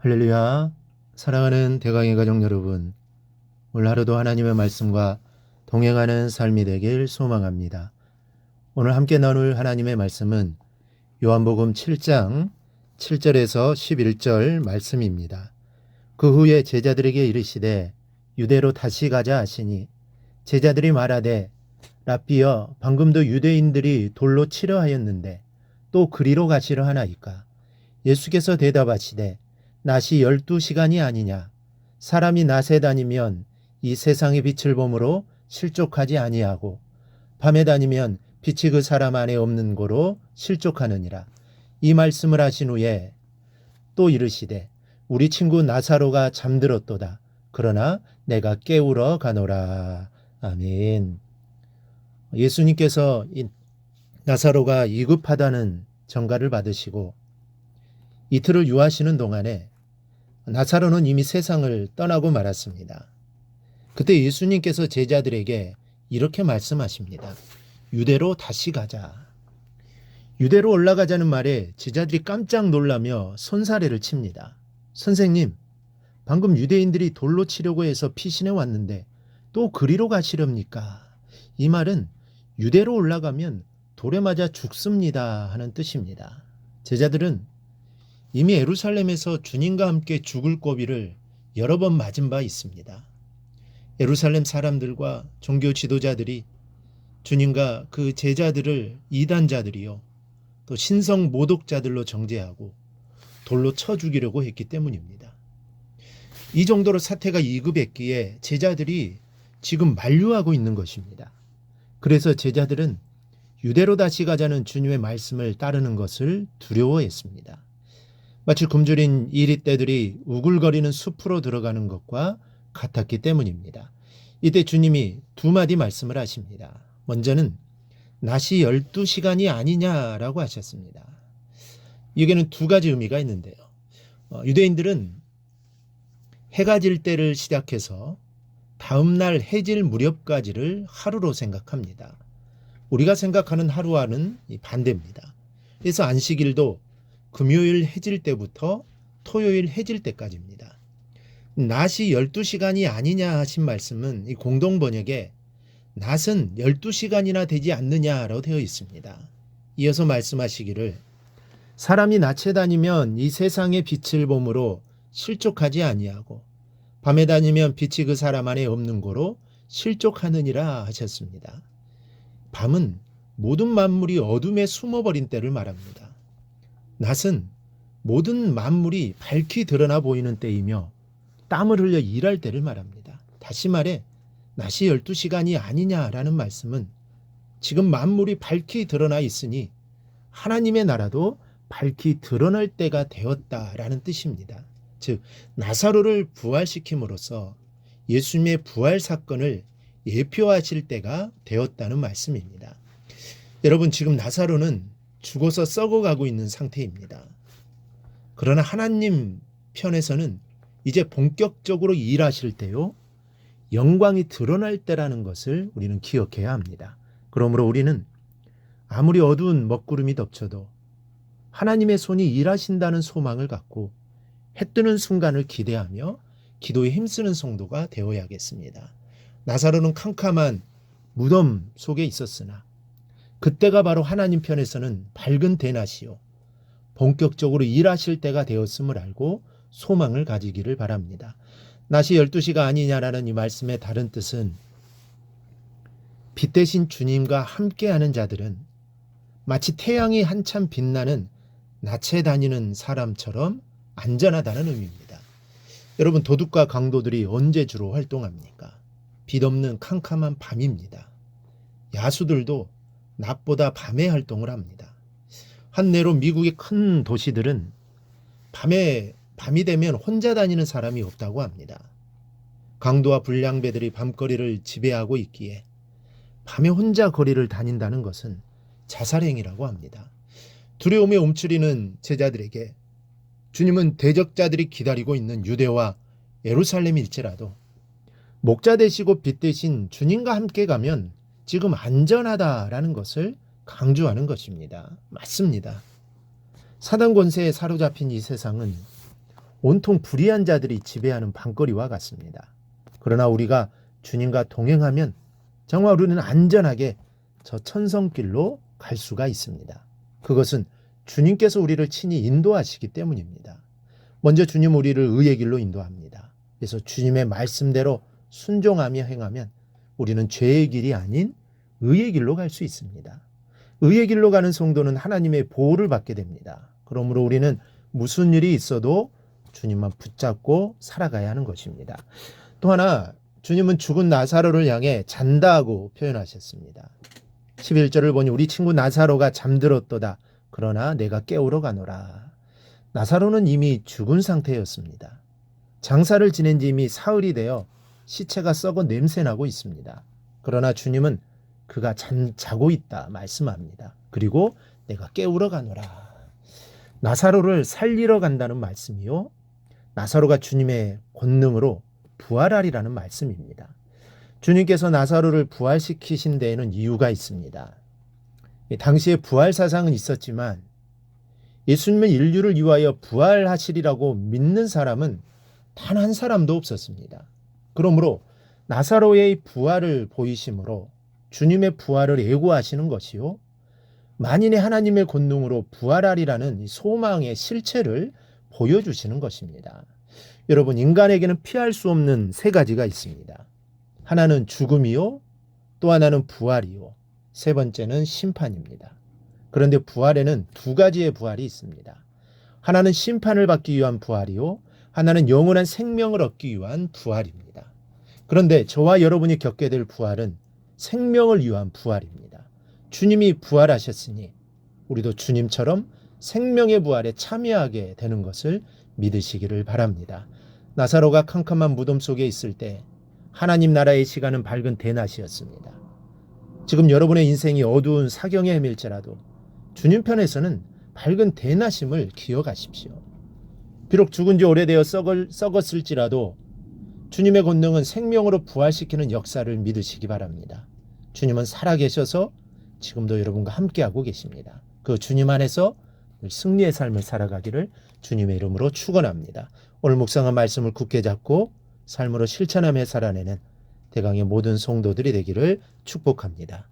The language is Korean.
할렐루야. 사랑하는 대강의 가족 여러분, 오늘 하루도 하나님의 말씀과 동행하는 삶이 되길 소망합니다. 오늘 함께 나눌 하나님의 말씀은 요한복음 7장 7절에서 11절 말씀입니다. 그 후에 제자들에게 이르시되 유대로 다시 가자 하시니 제자들이 말하되 랍비여, 방금도 유대인들이 돌로 치려 하였는데 또 그리로 가시려 하나이까? 예수께서 대답하시되 낮이 12시간이 아니냐? 사람이 낮에 다니면 이 세상의 빛을 보므로 실족하지 아니하고 밤에 다니면 빛이 그 사람 안에 없는 고로 실족하느니라. 이 말씀을 하신 후에 또 이르시되 우리 친구 나사로가 잠들었도다. 그러나 내가 깨우러 가노라. 아멘. 예수님께서 이 나사로가 위급하다는 전가를 받으시고 이틀을 유하시는 동안에 나사로는 이미 세상을 떠나고 말았습니다. 그때 예수님께서 제자들에게 이렇게 말씀하십니다. 유대로 다시 가자. 유대로 올라가자는 말에 제자들이 깜짝 놀라며 손사래를 칩니다. 선생님, 방금 유대인들이 돌로 치려고 해서 피신해 왔는데 또 그리로 가시렵니까? 이 말은 유대로 올라가면 돌에 맞아 죽습니다 하는 뜻입니다. 제자들은 이미 예루살렘에서 주님과 함께 죽을 고비를 여러 번 맞은 바 있습니다. 예루살렘 사람들과 종교 지도자들이 주님과 그 제자들을 이단자들이요, 또 신성 모독자들로 정죄하고 돌로 쳐 죽이려고 했기 때문입니다. 이 정도로 사태가 이급했기에 제자들이 지금 만류하고 있는 것입니다. 그래서 제자들은 유대로 다시 가자는 주님의 말씀을 따르는 것을 두려워했습니다. 마치 굶주린 이리떼들이 우글거리는 숲으로 들어가는 것과 같았기 때문입니다. 이때 주님이 두 마디 말씀을 하십니다. 먼저는 낮이 12시간이 아니냐라고 하셨습니다. 여기에는 두 가지 의미가 있는데요. 유대인들은 해가 질 때를 시작해서 다음날 해질 무렵까지를 하루로 생각합니다. 우리가 생각하는 하루와는 반대입니다. 그래서 안식일도 금요일 해질 때부터 토요일 해질 때까지입니다. 낮이 12시간이 아니냐 하신 말씀은 이 공동번역에 낮은 12시간이나 되지 않느냐라고 되어 있습니다. 이어서 말씀하시기를 사람이 낮에 다니면 이 세상의 빛을 보므로 실족하지 아니하고 밤에 다니면 빛이 그 사람 안에 없는 고로 실족하느니라 하셨습니다. 밤은 모든 만물이 어둠에 숨어버린 때를 말합니다. 낮은 모든 만물이 밝히 드러나 보이는 때이며 땀을 흘려 일할 때를 말합니다. 다시 말해 낮이 12시간이 아니냐라는 말씀은 지금 만물이 밝히 드러나 있으니 하나님의 나라도 밝히 드러날 때가 되었다라는 뜻입니다. 즉 나사로를 부활시킴으로써 예수님의 부활 사건을 예표하실 때가 되었다는 말씀입니다. 여러분, 지금 나사로는 죽어서 썩어가고 있는 상태입니다. 그러나 하나님 편에서는 이제 본격적으로 일하실 때요, 영광이 드러날 때라는 것을 우리는 기억해야 합니다. 그러므로 우리는 아무리 어두운 먹구름이 덮쳐도 하나님의 손이 일하신다는 소망을 갖고 해 뜨는 순간을 기대하며 기도에 힘쓰는 성도가 되어야겠습니다. 나사로는 캄캄한 무덤 속에 있었으나 그때가 바로 하나님 편에서는 밝은 대낮이요, 본격적으로 일하실 때가 되었음을 알고 소망을 가지기를 바랍니다. 낮이 12시가 아니냐라는 이 말씀의 다른 뜻은 빛 대신 주님과 함께하는 자들은 마치 태양이 한참 빛나는 낮에 다니는 사람처럼 안전하다는 의미입니다. 여러분, 도둑과 강도들이 언제 주로 활동합니까? 빛 없는 캄캄한 밤입니다. 야수들도 낮보다 밤에 활동을 합니다. 한내로 미국의 큰 도시들은 밤이 되면 혼자 다니는 사람이 없다고 합니다. 강도와 불량배들이 밤거리를 지배하고 있기에 밤에 혼자 거리를 다닌다는 것은 자살행위라고 합니다. 두려움에 움츠리는 제자들에게 주님은 대적자들이 기다리고 있는 유대와 예루살렘일지라도 목자 되시고 빛 대신 주님과 함께 가면 지금 안전하다라는 것을 강조하는 것입니다. 맞습니다. 사단 권세에 사로잡힌 이 세상은 온통 불의한 자들이 지배하는 밤거리와 같습니다. 그러나 우리가 주님과 동행하면 정말 우리는 안전하게 저 천성길로 갈 수가 있습니다. 그것은 주님께서 우리를 친히 인도하시기 때문입니다. 먼저 주님 우리를 의의 길로 인도합니다. 그래서 주님의 말씀대로 순종하며 행하면 우리는 죄의 길이 아닌 의의 길로 갈 수 있습니다. 의의 길로 가는 성도는 하나님의 보호를 받게 됩니다. 그러므로 우리는 무슨 일이 있어도 주님만 붙잡고 살아가야 하는 것입니다. 또 하나, 주님은 죽은 나사로를 향해 잔다고 표현하셨습니다. 11절을 보니 우리 친구 나사로가 잠들었도다. 그러나 내가 깨우러 가노라. 나사로는 이미 죽은 상태였습니다. 장사를 지낸 지 이미 사흘이 되어 시체가 썩어 냄새나고 있습니다. 그러나 주님은 그가 자고 있다 말씀합니다. 그리고 내가 깨우러 가노라. 나사로를 살리러 간다는 말씀이요, 나사로가 주님의 권능으로 부활하리라는 말씀입니다. 주님께서 나사로를 부활시키신 데에는 이유가 있습니다. 당시에 부활 사상은 있었지만 예수님은 인류를 위하여 부활하시리라고 믿는 사람은 단 한 사람도 없었습니다. 그러므로 나사로의 부활을 보이심으로 주님의 부활을 예고하시는 것이요, 만인의 하나님의 권능으로 부활하리라는 소망의 실체를 보여주시는 것입니다. 여러분, 인간에게는 피할 수 없는 세 가지가 있습니다. 하나는 죽음이요, 또 하나는 부활이요, 세 번째는 심판입니다. 그런데 부활에는 두 가지의 부활이 있습니다. 하나는 심판을 받기 위한 부활이요, 하나는 영원한 생명을 얻기 위한 부활입니다. 그런데 저와 여러분이 겪게 될 부활은 생명을 위한 부활입니다. 주님이 부활하셨으니 우리도 주님처럼 생명의 부활에 참여하게 되는 것을 믿으시기를 바랍니다. 나사로가 캄캄한 무덤 속에 있을 때 하나님 나라의 시간은 밝은 대낮이었습니다. 지금 여러분의 인생이 어두운 사경에 헤맬지라도 주님 편에서는 밝은 대낮임을 기억하십시오. 비록 죽은 지 오래되어 썩었을지라도 주님의 권능은 생명으로 부활시키는 역사를 믿으시기 바랍니다. 주님은 살아계셔서 지금도 여러분과 함께하고 계십니다. 그 주님 안에서 승리의 삶을 살아가기를 주님의 이름으로 축원합니다. 오늘 묵상한 말씀을 굳게 잡고 삶으로 실천하며 살아내는 대강의 모든 성도들이 되기를 축복합니다.